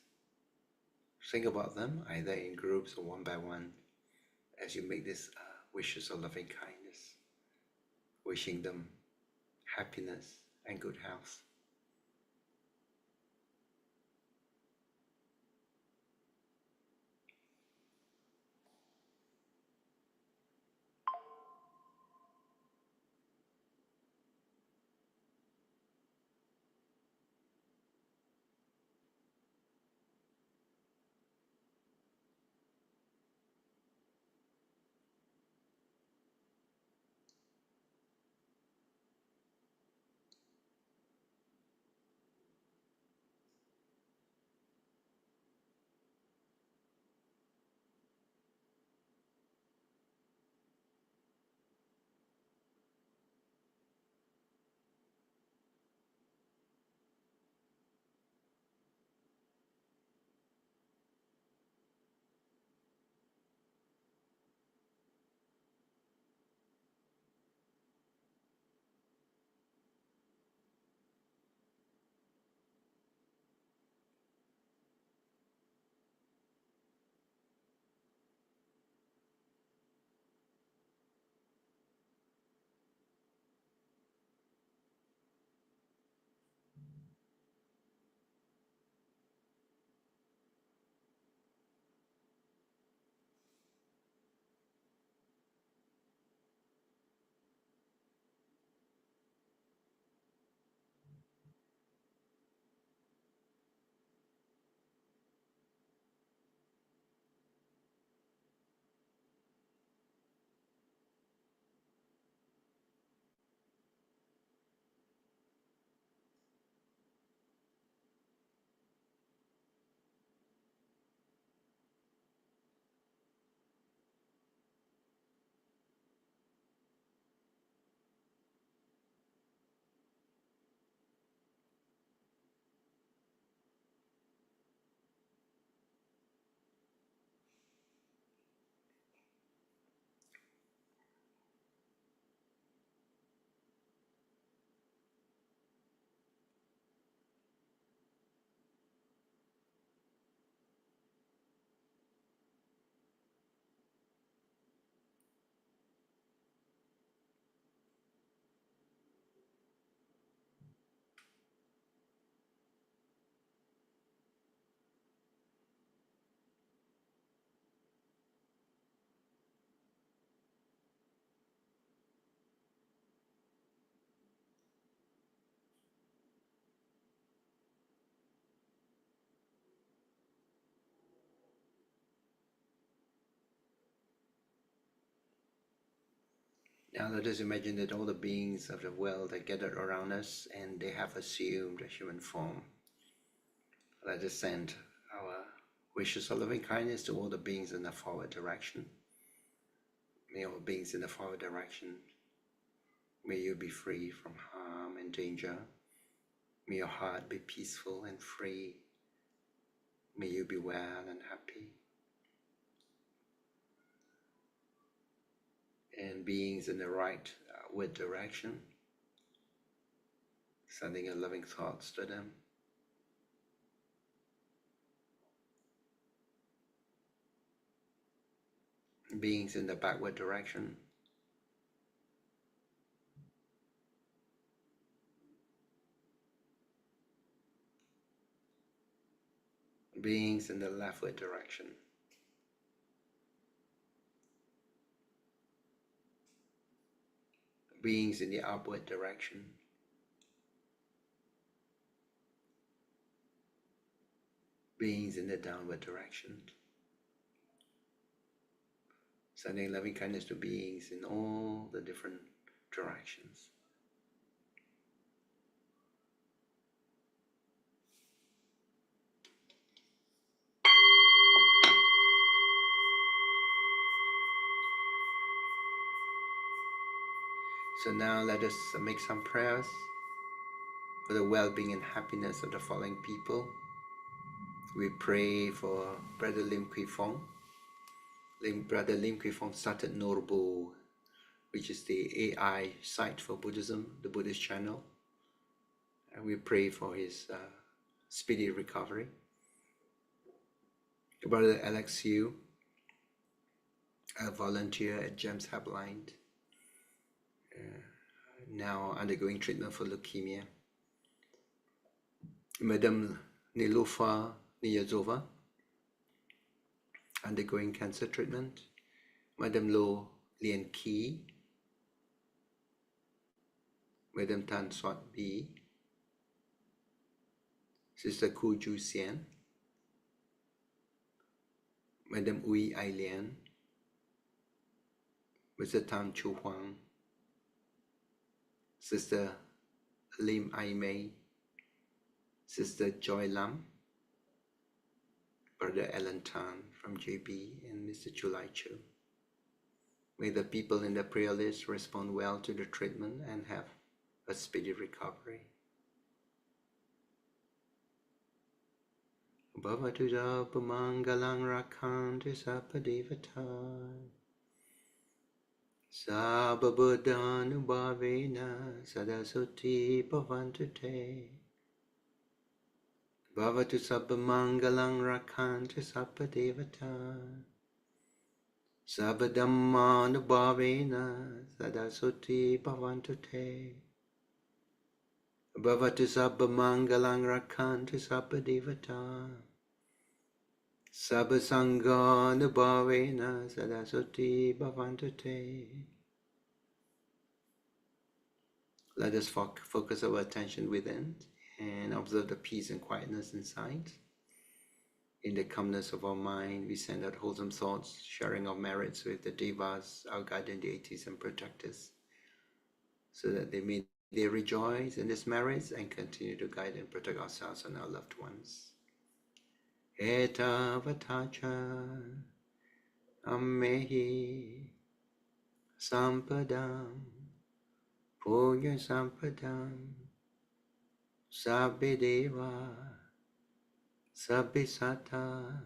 Think about them either in groups or one by one as you make these wishes of loving kindness, wishing them happiness and good health. Now let us imagine that all the beings of the world are gathered around us and they have assumed a human form. Let us send our wishes of loving kindness to all the beings in the forward direction. May all beings in the forward direction, may you be free from harm and danger. May your heart be peaceful and free. May you be well and happy. And beings in the right outward direction, sending your loving thoughts to them. Beings in the backward direction, beings in the leftward direction, beings in the upward direction, beings in the downward direction, sending loving kindness to beings in all the different directions. So now let us make some prayers for the well-being and happiness of the following people. We pray for Brother Lim Kui Fong. Brother Lim Kui Fong started Norbu, which is the AI site for Buddhism, the Buddhist channel. And we pray for his speedy recovery. Brother Alex Yu, a volunteer at GEM's Helpline, now undergoing treatment for leukemia. Madam Nilufa Niyazova, undergoing cancer treatment. Madam Lo Lian Ki, Madam Tan Swat Bi, Sister Ku Ju Xian, Madam Ui Ai Lian, Mr. Tam Chu Huang, Sister Lim Ai Mei, Sister Joy Lam, Brother Alan Tan from JB, and Mr. Chulai Chu. May the people in the prayer list respond well to the treatment and have a speedy recovery. Bhavatu Pamangalang Rakhantu Sapadevata Sababudhanubhavena Sadasoti Bhavantu Te Bhavatu Sabbamangalang Rakhantu Sapadevata Sabadhammanubhavena Sadasoti Bhavantu Te Bhavatu Sabbamangalang Rakhantu Sapadevata Sabbasanganubhavena Sadasoti Bhavantu Te. Let us focus our attention within and observe the peace and quietness inside. In the calmness of our mind, we send out wholesome thoughts, sharing our merits with the devas, our guardian deities and protectors, so that they rejoice in these merits and continue to guide and protect ourselves and our loved ones. Eta vatacha ammehi sampadam punya sampadam sabbe deva sabbe sata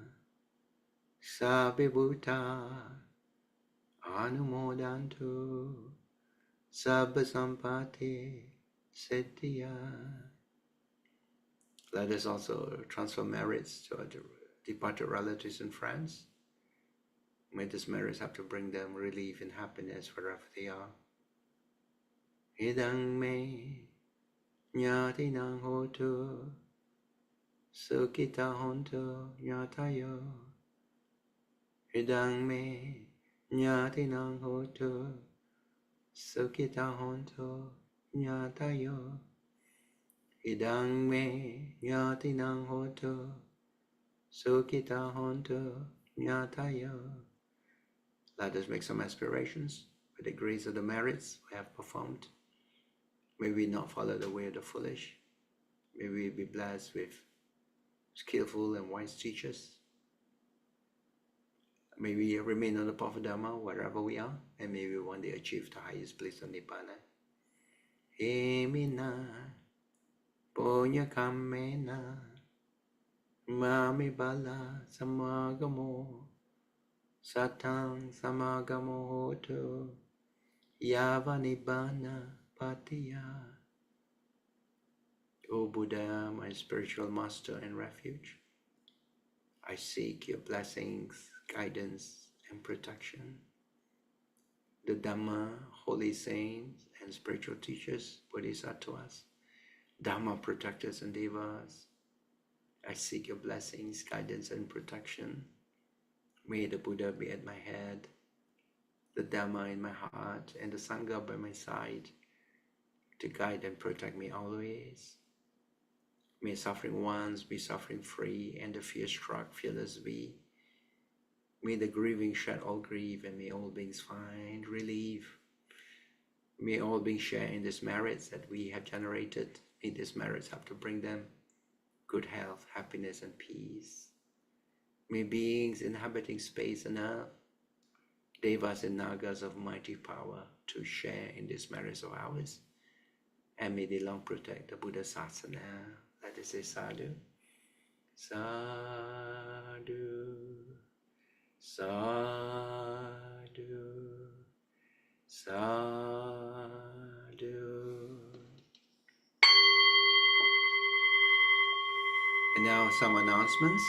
sabbe bhuta anumodantu sabba sampati siddhya. Let us also transfer merits to our departed relatives and friends. May these merits have to bring them relief and happiness wherever they are. Idang me nyatinang hotu sukita hontu nyatayo. Idang me nyatinang hotu sukita hontu nyatayo. Idang me nyatinang hotu sukita hontu nyatayo. Let us make some aspirations. with the grace of the merits we have performed. May we not follow the way of the foolish. May we be blessed with skillful and wise teachers. May we remain on the path of Dharma wherever we are, and may we one day achieve the highest place of Nibbana. Emina Punya Kamena Mami Bala Samagamo Satang Samagamo Hoto Yava Nibbana Patiya. O Buddha, my spiritual master and refuge, I seek your blessings, guidance, and protection. The Dhamma, holy saints, and spiritual teachers, bodhisattvas, Dhamma protectors and devas, I seek your blessings, guidance, and protection. May the Buddha be at my head, the Dhamma in my heart, and the Sangha by my side to guide and protect me always. May suffering ones be suffering free, and the fear-struck fearless be. May the grieving shed all grief, and may all beings find relief. May all beings share in these merits that we have generated. May these merits have to bring them good health, happiness, and peace. May beings inhabiting space and earth, devas and nagas of mighty power, to share in these merits of ours. And may they long protect the Buddha Sasana. Let us say sadhu. Sadhu. Sadhu. Sadhu. And now some announcements.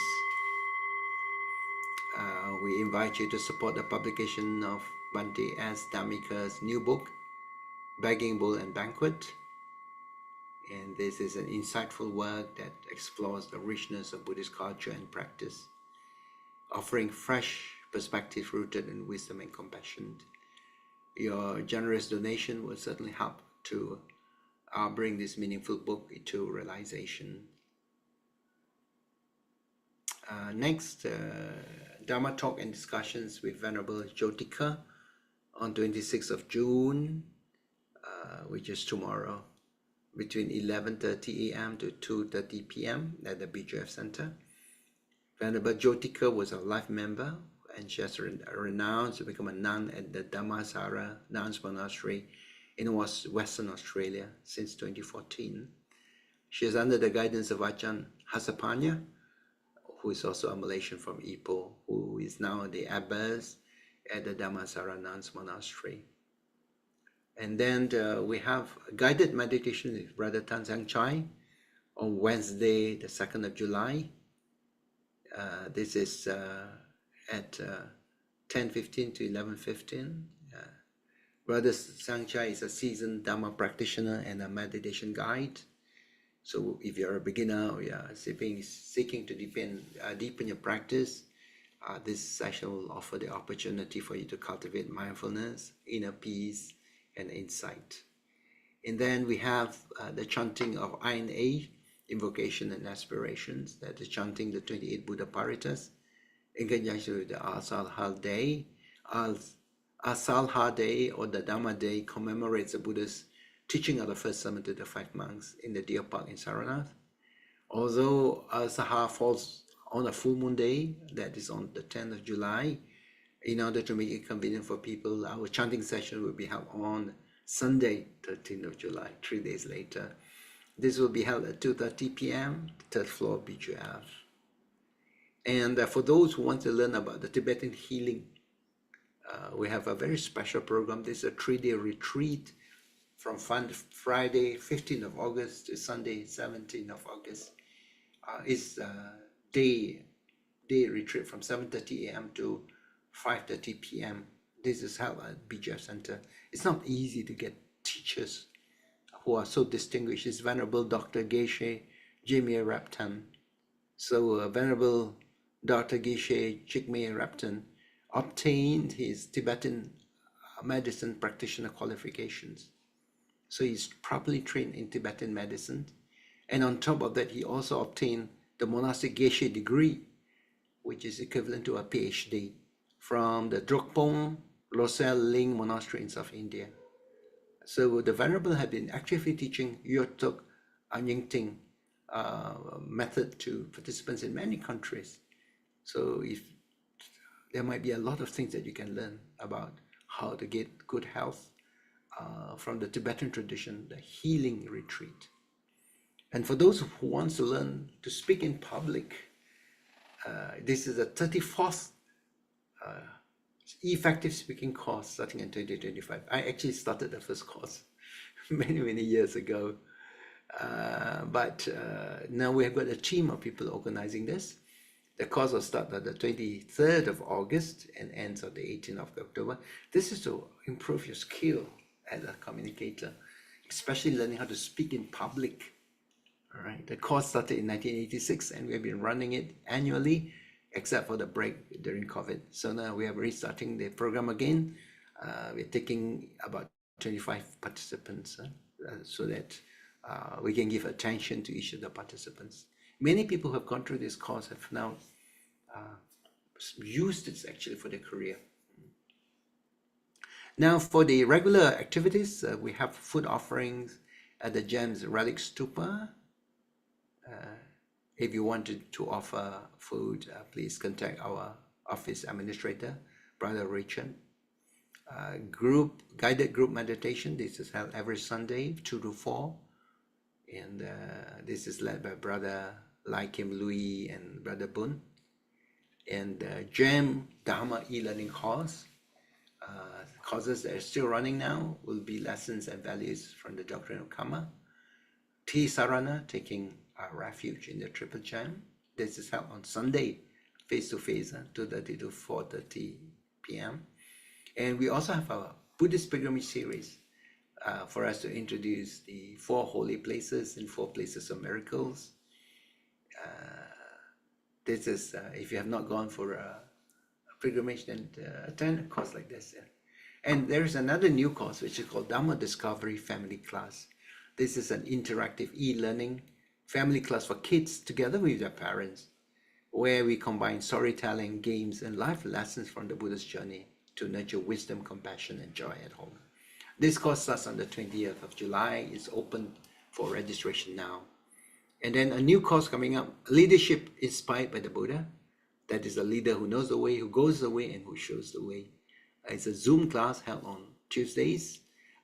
We invite you to support the publication of Bhante S. Dhammika's new book, Begging Bowl and Banquet. And this is an insightful work that explores the richness of Buddhist culture and practice, offering fresh perspective rooted in wisdom and compassion. Your generous donation will certainly help to bring this meaningful book into realization. Next, Dharma talk and discussions with Venerable Jyotika on 26th of June, which is tomorrow, between 11:30 a.m. to 2:30 p.m. at the BJF Center. Venerable Jyotika was a life member, and she has renounced to become a nun at the Dhammasara Nuns Monastery in Western Australia since 2014. She is under the guidance of Ajahn Hasapanya, who is also a Malaysian from Ipoh, who is now the abbess at the Dhammasara Nuns Monastery. And then we have guided meditation with Brother Tan Sang Chai on Wednesday, the 2nd of July. This is at 10:15 to 11:15. Brother Sang Chai is a seasoned Dhamma practitioner and a meditation guide. So if you're a beginner or you're seeking to deepen your practice, this session will offer the opportunity for you to cultivate mindfulness, inner peace, and insight. And then we have the chanting of INA, invocation and aspirations. That is chanting the 28 Buddha Paritas in conjunction with the Asalha Day. Asalha Day, or the Dhamma Day, commemorates the Buddha's teaching of the first sermon to the 5 monks in the Deer Park in Saranath. Although Asalha falls on a full moon day, that is on the 10th of July, in order to make it convenient for people, our chanting session will be held on Sunday, 13th of July, 3 days later. This will be held at 2:30 p.m., 3rd floor, BJF. And for those who want to learn about the Tibetan healing, we have a very special program. This is a 3-day retreat from Friday, 15th of August to Sunday, 17th of August. It's a day retreat from 7:30 a.m. to 5:30 p.m. This is held at BJF Center. It's not easy to get teachers who are so distinguished. It's Venerable Dr. Geshe Jimmy Raptan. So Venerable Dr. Geshe Jigme Raptan obtained his Tibetan medicine practitioner qualifications. So he's properly trained in Tibetan medicine. And on top of that, he also obtained the monastic Geshe degree, which is equivalent to a PhD, from the Drukpong Losel Ling Monastery in South India. So the Venerable had been actively teaching Yotok Anyingting method to participants in many countries. So if there might be a lot of things that you can learn about how to get good health from the Tibetan tradition, the healing retreat. And for those who want to learn to speak in public, this is the 34th effective speaking course starting in 2025. I actually started the first course many years ago. But now we have got a team of people organizing this. The course will start on the 23rd of August and ends on the 18th of October. This is to improve your skill as a communicator, especially learning how to speak in public. All right. The course started in 1986 and we've been running it annually, except for the break during COVID. So now we are restarting the program again. We're taking about 25 participants so that we can give attention to each of the participants. Many people who have gone through this course have now used it actually for their career. Now for the regular activities, we have food offerings at the GEM's Relic Stupa. If you wanted to offer food, please contact our office administrator, Brother Richard. Guided group meditation, this is held every Sunday, 2 to 4. And this is led by Brother Lai Kim Lui and Brother Bun. And GEM Dharma e-learning course, courses that are still running now will be lessons and values from the doctrine of karma. T Sarana, taking a refuge in the Triple Gem. This is held on Sunday, face-to-face, 2:30 to 4:30 p.m. And we also have a Buddhist pilgrimage series for us to introduce the 4 holy places and 4 places of miracles. This is, if you have not gone for a pilgrimage, then attend a course like this. Yeah. And there is another new course which is called Dharma Discovery Family Class. This is an interactive e-learning family class for kids together with their parents, where we combine storytelling, games, and life lessons from the Buddha's journey to nurture wisdom, compassion, and joy at home. This course starts on the 20th of July. It's open for registration now. And then a new course coming up, Leadership Inspired by the Buddha. That is a leader who knows the way, who goes the way, and who shows the way. It's a Zoom class held on Tuesdays,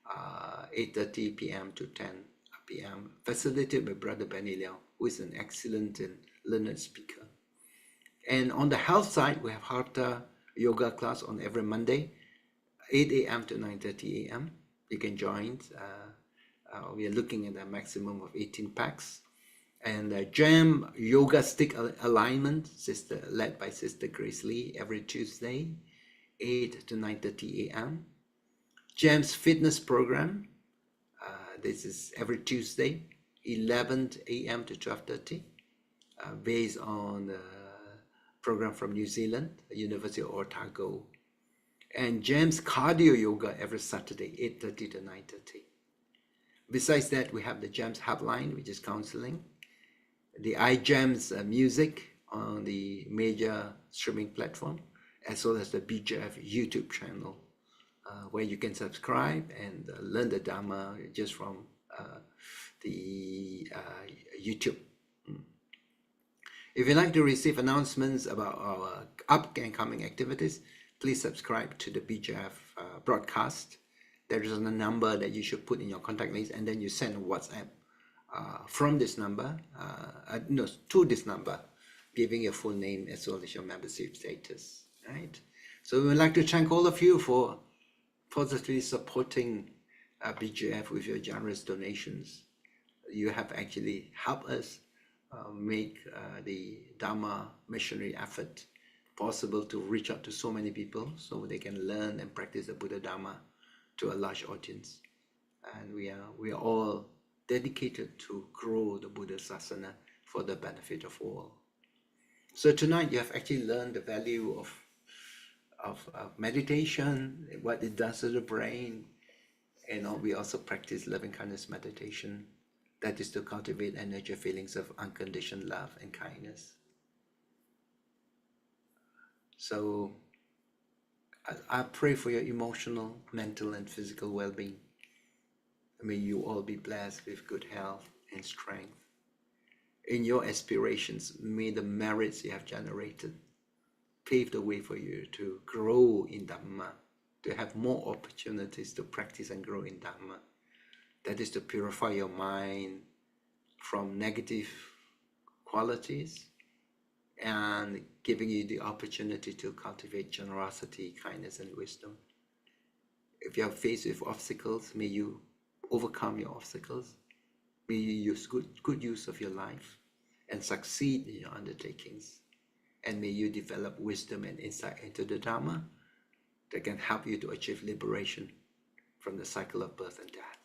8:30 p.m. to 10 p.m., facilitated by Brother Benny Liao, who is an excellent and learned speaker. And on the health side, we have Hatha yoga class on every Monday, 8 a.m. to 9:30 a.m. You can join. We are looking at a maximum of 18 packs. And GEM Yoga Stick Alignment, led by Sister Grace Lee, every Tuesday, 8 to 9:30 a.m. GEM's Fitness Program, this is every Tuesday, 11 a.m. to 12:30, based on the program from New Zealand, University of Otago. And GEM's Cardio Yoga every Saturday, 8:30 to 9:30. Besides that, we have the GEM's Hotline, which is counseling. The iGEM's music on the major streaming platform, as well as the BJF YouTube channel, where you can subscribe and learn the Dharma just from the YouTube. If you'd like to receive announcements about our up and coming activities, please subscribe to the BJF broadcast. There is a number that you should put in your contact list, and then you send a WhatsApp from this number, to this number, giving your full name as well as your membership status, right? So we would like to thank all of you for positively supporting BGF with your generous donations. You have actually helped us make the Dharma missionary effort possible to reach out to so many people so they can learn and practice the Buddha Dharma to a large audience. And we are all dedicated to grow the Buddha Sasana for the benefit of all. So tonight you have actually learned the value of meditation, what it does to the brain, and we also practice loving kindness meditation. That is to cultivate and nurture feelings of unconditioned love and kindness. So I pray for your emotional, mental, and physical well-being. May you all be blessed with good health and strength. In your aspirations, may the merits you have generated pave the way for you to grow in Dhamma, to have more opportunities to practice and grow in Dhamma. That is to purify your mind from negative qualities and giving you the opportunity to cultivate generosity, kindness, and wisdom. If you are faced with obstacles, may you overcome your obstacles. May you use good use of your life and succeed in your undertakings. And may you develop wisdom and insight into the Dhamma that can help you to achieve liberation from the cycle of birth and death.